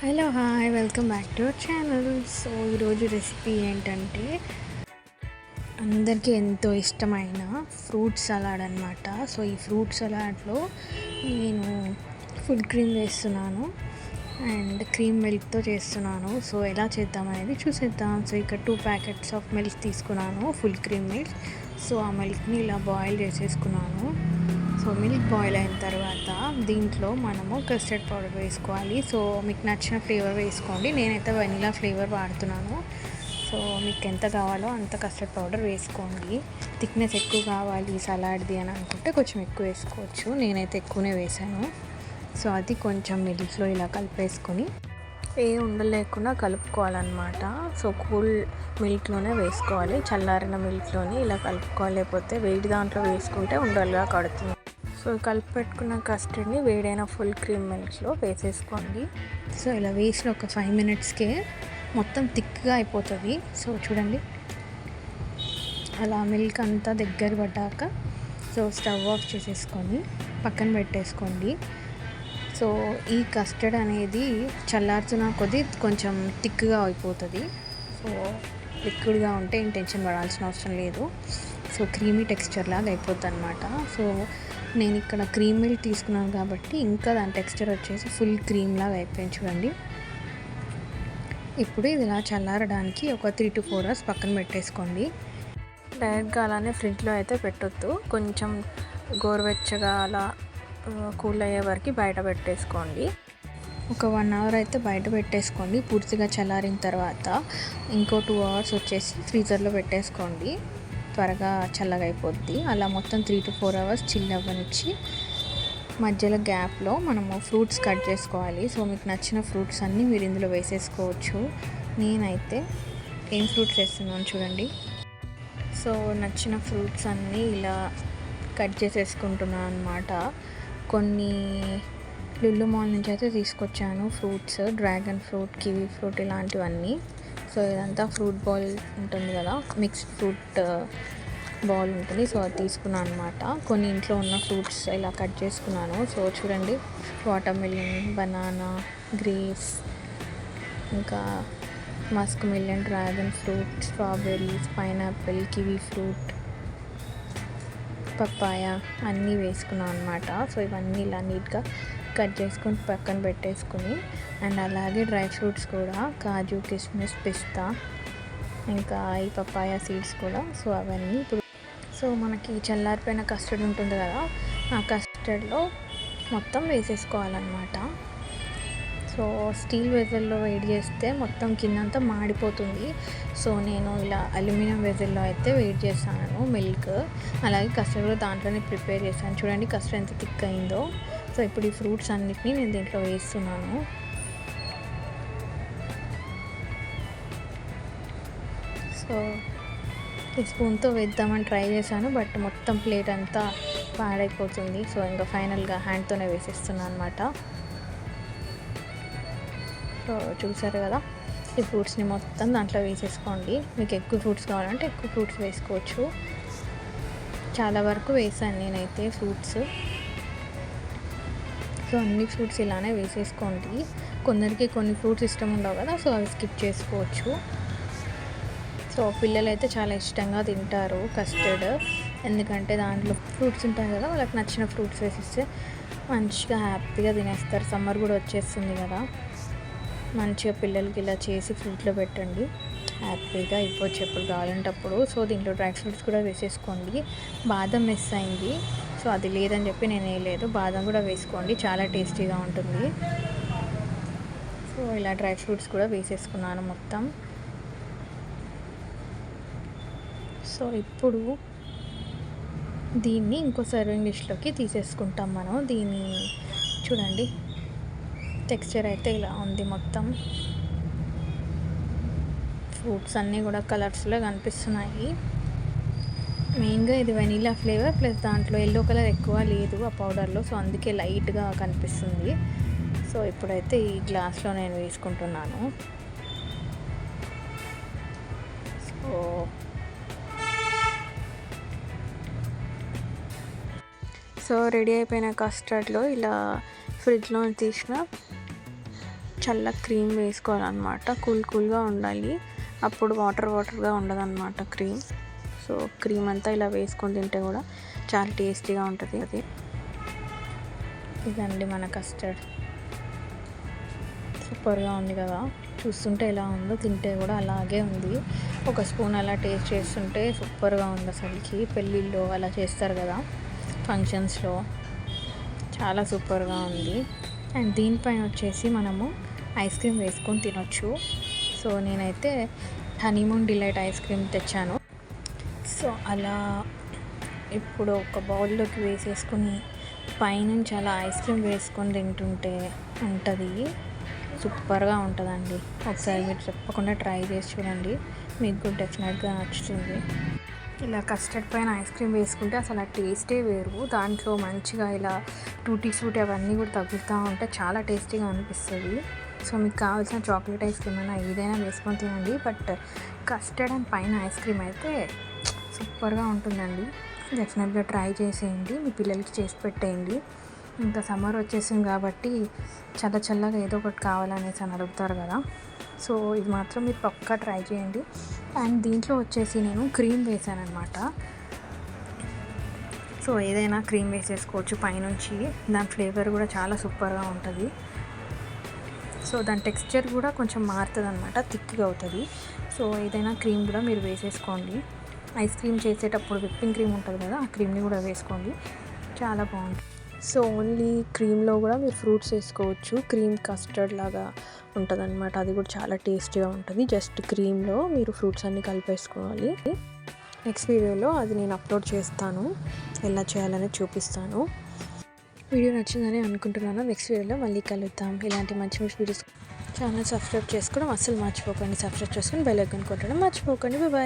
Hello hi welcome back to our channel. So ఈరోజు recipe ఏంటంటే అందరికీ ఎంతో ఇష్టమైన ఫ్రూట్ సలాడ్ అనమాట. సో ఈ ఫ్రూట్ సలాడ్లో నేను ఫుల్ క్రీమ్ వేస్తున్నాను అండ్ క్రీమ్ మిల్క్తో చేస్తున్నాను. సో ఎలా చేద్దాం అనేది చూసేద్దాం. సో ఇక్కడ 2 ప్యాకెట్స్ ఆఫ్ మిల్క్ తీసుకున్నాను, ఫుల్ క్రీమ్ మిల్క్. సో ఆ మిల్క్ని ఇలా బాయిల్ చేసేసుకున్నాను. సో మిల్క్ బాయిల్ అయిన తర్వాత దీంట్లో మనము కస్టర్డ్ పౌడర్ వేసుకోవాలి. సో మీకు నచ్చిన ఫ్లేవర్ వేసుకోండి. నేనైతే వెనిలా ఫ్లేవర్ వాడుతున్నాను. సో మీకు ఎంత కావాలో అంత కస్టర్డ్ పౌడర్ వేసుకోండి. థిక్నెస్ ఎక్కువ కావాలి సలాడ్ది అని అనుకుంటే కొంచెం ఎక్కువ వేసుకోవచ్చు. నేనైతే ఎక్కువనే వేసాను. సో అది కొంచెం మిల్క్లో ఇలా కలిపేసుకొని ఏ ఉండలేకుండా కలుపుకోవాలన్నమాట. సో కూల్ మిల్క్లోనే వేసుకోవాలి, చల్లారిన మిల్క్లోనే ఇలా కలుపుకోవాలి. లేకపోతే వేడి దాంట్లో వేసుకుంటే ఉండలుగా కడుతుంది. సో కలిపి పెట్టుకున్న కస్టర్డ్ని వేడైన ఫుల్ క్రీమ్ మిల్క్లో వేసేసుకోండి. సో ఇలా వేసిన ఒక 5 మినిట్స్కే మొత్తం థిక్గా అయిపోతుంది. సో చూడండి, అలా మిల్క్ అంతా దగ్గర పడ్డాక సో స్టవ్ ఆఫ్ చేసేసుకొని పక్కన పెట్టేసుకోండి. సో ఈ కస్టర్డ్ అనేది చల్లారుతున్న కొద్దీ కొంచెం థిక్గా అయిపోతుంది. సో లిక్విడ్గా ఉంటే ఏం టెన్షన్ పడాల్సిన అవసరం లేదు. సో క్రీమీ టెక్స్చర్ లాగా అయిపోతుంది అనమాట. సో నేను ఇక్కడ క్రీమ్ మిల్క్ తీసుకున్నాను కాబట్టి ఇంకా దాని టెక్స్చర్ వచ్చేసి ఫుల్ క్రీమ్ లాగా అయిపోయింది చూడండి. ఇప్పుడు ఇది ఇలా చల్లారడానికి ఒక 3 to 4 hours పక్కన పెట్టేసుకోండి. డైరెక్ట్గా అలానే ఫ్రిడ్జ్లో అయితే పెట్టొద్దు. కొంచెం గోరువెచ్చగా అలా కూల్ అయ్యే వరకు బయట పెట్టేసుకోండి. ఒక 1 hour అయితే బయట పెట్టేసుకోండి. పూర్తిగా చల్లారిన తర్వాత ఇంకో 2 hours వచ్చేసి ఫ్రీజర్లో పెట్టేసుకోండి. త్వరగా చల్లగా అయిపోద్ది. అలా మొత్తం 3 to 4 hours చిల్ అవ్వనిచ్చి మధ్యలో గ్యాప్లో మనము ఫ్రూట్స్ కట్ చేసుకోవాలి. సో మీకు నచ్చిన ఫ్రూట్స్ అన్నీ మీరు ఇందులో వేసేసుకోవచ్చు. నేనైతే ఏం ఫ్రూట్స్ వేస్తున్నాను చూడండి. సో నచ్చిన ఫ్రూట్స్ అన్నీ ఇలా కట్ చేసేసుకుంటున్నాను అనమాట. కొన్ని లుల్లు మాల్ నుంచి అయితే తీసుకొచ్చాను fruits, dragon fruit, kiwi fruit ఇలాంటివన్నీ. సో ఇదంతా ఫ్రూట్ బాల్ ఉంటుంది కదా, మిక్స్డ్ ఫ్రూట్ బాల్ ఉంటుంది. సో అది తీసుకున్నాను అనమాట. కొన్ని ఇంట్లో ఉన్న ఫ్రూట్స్ ఇలా కట్ చేసుకున్నాను. సో చూడండి, వాటర్ మిలన్, బనానా, గ్రేప్స్, ఇంకా Musk melon, dragon fruit, strawberries, pineapple, kiwi fruit, papaya అన్నీ వేసుకున్నాను అనమాట. సో ఇవన్నీ ఇలా నీట్గా కట్ చేసుకొని పక్కన పెట్టేసుకుని అండ్ అలాగే డ్రై ఫ్రూట్స్ కూడా కాజు, కిస్మిస్, పిస్తా, ఇంకా ఈ పప్పాయ సీడ్స్ కూడా. సో అవన్నీ ఇప్పుడు సో మనకి చల్లారిపోయిన కస్టర్డ్ ఉంటుంది కదా, ఆ కస్టర్డ్లో మొత్తం వేసేసుకోవాలన్నమాట. సో స్టీల్ వెజల్లో వేడి చేస్తే మొత్తం కిందంతా మాడిపోతుంది. సో నేను ఇలా అల్యూమినియం వెజల్లో అయితే వేడి చేస్తాను మిల్క్. అలాగే కస్టర్డ్ కూడా దాంట్లోనే ప్రిపేర్ చేశాను. చూడండి కస్టర్డ్ ఎంత థిక్ అయిందో. సో ఇప్పుడు ఈ ఫ్రూట్స్ అన్నిటినీ నేను దీంట్లో వేస్తున్నాను. సో ఈ స్పూన్తో వేద్దామని ట్రై చేశాను, బట్ మొత్తం ప్లేట్ అంతా పాడైపోతుంది. సో ఇంకా ఫైనల్గా హ్యాండ్తోనే వేసేస్తున్నాను అనమాట. సో చూసారు కదా, ఈ ఫ్రూట్స్ని మొత్తం దాంట్లో వేసేసుకోండి. మీకు ఎక్కువ ఫ్రూట్స్ కావాలంటే ఎక్కువ ఫ్రూట్స్ వేసుకోవచ్చు. చాలా వరకు వేసాను నేనైతే ఫ్రూట్స్. సో అన్ని ఫ్రూట్స్ ఇలానే వేసేసుకోండి. కొందరికి కొన్ని ఫ్రూట్స్ ఇష్టం ఉండవు కదా, సో అవి స్కిప్ చేసుకోవచ్చు. సో పిల్లలు అయితే చాలా ఇష్టంగా తింటారు కస్టర్డ్, ఎందుకంటే దాంట్లో ఫ్రూట్స్ ఉంటాయి కదా, వాళ్ళకి నచ్చిన ఫ్రూట్స్ వేసిస్తే మంచిగా హ్యాపీగా తినేస్తారు. సమ్మర్ కూడా వచ్చేస్తుంది కదా, మంచిగా పిల్లలకి ఇలా చేసి ఫ్రూట్లో పెట్టండి, హ్యాపీగా ఇవ్వచ్చు ఎప్పుడు కావాలంటే అప్పుడు. సో దీంట్లో డ్రై ఫ్రూట్స్ కూడా వేసేసుకోండి. బాదం మిస్ అయింది, సో అది లేదని చెప్పి నేను వేయలేదు. బాదం కూడా వేసుకోండి, చాలా టేస్టీగా ఉంటుంది. సో ఇలా డ్రై ఫ్రూట్స్ కూడా వేసేసుకున్నాను మొత్తం. సో ఇప్పుడు దీన్ని ఇంకో సర్వింగ్ డిష్లోకి తీసేసుకుంటాం మనం. దీన్ని చూడండి, టెక్స్చర్ అయితే ఇలా ఉంది. మొత్తం ఫ్రూట్స్ అన్నీ కూడా కలర్స్లో కనిపిస్తున్నాయి. మెయిన్గా ఇది వెనీలా ఫ్లేవర్ ప్లస్ దాంట్లో ఎల్లో కలర్ ఎక్కువ లేదు ఆ పౌడర్లో, సో అందుకే లైట్గా కనిపిస్తుంది. సో ఇప్పుడైతే ఈ గ్లాస్లో నేను వేసుకుంటున్నాను. సో రెడీ అయిపోయిన కస్టర్డ్లో ఇలా ఫ్రిడ్జ్లో తీసిన చల్ల క్రీమ్ వేసుకోవాలన్నమాట. కూల్గా ఉండాలి, అప్పుడు వాటర్గా ఉండదన్నమాట క్రీమ్. సో క్రీమ్ అంతా ఇలా వేసుకొని తింటే కూడా చాలా టేస్టీగా ఉంటుంది. అది ఇదండి మన కస్టర్డ్. సూపర్గా ఉంది కదా, చూస్తుంటే ఎలా ఉందో తింటే కూడా అలాగే ఉంది. ఒక స్పూన్ అలా టేస్ట్ చేస్తుంటే సూపర్గా ఉంది అసలుకి. పెళ్ళిళ్ళు అలా చేస్తారు కదా, ఫంక్షన్స్లో, చాలా సూపర్గా ఉంది. అండ్ దీనిపైన వచ్చేసి మనము ఐస్ క్రీమ్ వేసుకొని తినొచ్చు. సో నేనైతే హనీమూన్ డిలైట్ ఐస్ క్రీమ్ తెచ్చాను. సో అలా ఇప్పుడు ఒక బౌల్లోకి వేసేసుకొని పైనుంచి అలా ఐస్ క్రీమ్ వేసుకొని తింటుంటే ఉంటుంది, సూపర్గా ఉంటుందండి. ఒకసారి మీరు తప్పకుండా ట్రై చేసి చూడండి, మీకు కూడా డెఫినెట్గా నచ్చుతుంది. ఇలా కస్టర్డ్ పైన ఐస్ క్రీమ్ వేసుకుంటే అసలు ఆ టేస్టే వేరు. దాంట్లో మంచిగా ఇలా టూటీ ఫ్రూటీ అవన్నీ కూడా తగులుతూ ఉంటే చాలా టేస్టీగా అనిపిస్తుంది. సో మీకు కావాల్సిన చాక్లెట్ ఐస్ క్రీమ్ అయినా ఏదైనా వేసుకొని తినండి, బట్ కస్టర్డ్ అండ్ పైన ఐస్ క్రీమ్ అయితే సూపర్గా ఉంటుందండి. డెఫినెట్గా ట్రై చేసేయండి, మీ పిల్లలకి చేసి పెట్టేయండి. ఇంకా సమ్మర్ వచ్చేసింది కాబట్టి చల్లగా ఏదో ఒకటి కావాలనేసి అని అడుగుతారు కదా. సో ఇది మాత్రం మీరు పక్కా ట్రై చేయండి. అండ్ దీంట్లో వచ్చేసి నేను క్రీమ్ వేసాను అనమాట. సో ఏదైనా క్రీమ్ వేసేసుకోవచ్చు పైనుంచి, దాని ఫ్లేవర్ కూడా చాలా సూపర్గా ఉంటుంది. సో దాని టెక్స్చర్ కూడా కొంచెం మారుతుంది అనమాట, థిక్గా అవుతుంది. సో ఏదైనా క్రీమ్ కూడా మీరు వేసేసుకోండి. ఐస్ క్రీమ్ చేసేటప్పుడు విప్పింగ్ క్రీమ్ ఉంటుంది కదా, ఆ క్రీమ్ని కూడా వేసుకోండి, చాలా బాగుంటుంది. సో ఓన్లీ క్రీమ్లో కూడా మీరు ఫ్రూట్స్ వేసుకోవచ్చు. క్రీమ్ కస్టర్డ్ లాగా ఉంటుంది అనమాట, అది కూడా చాలా టేస్టీగా ఉంటుంది. జస్ట్ క్రీమ్లో మీరు ఫ్రూట్స్ అన్నీ కలిపేసుకోవాలి. నెక్స్ట్ వీడియోలో అది నేను అప్లోడ్ చేస్తాను, ఎలా చేయాలని చూపిస్తాను. వీడియో నచ్చిందని అనుకుంటున్నాను. నెక్స్ట్ వీడియోలో మళ్ళీ కలుద్దాం. ఇలాంటి మంచి వీడియోస్ ఛానల్ సబ్స్క్రైబ్ చేసుకోవడం అస్సలు మర్చిపోకండి. సబ్స్క్రైబ్ చేసుకొని బెల్ ఐకాన్ కొట్టడం మర్చిపోకండి. బాయ్.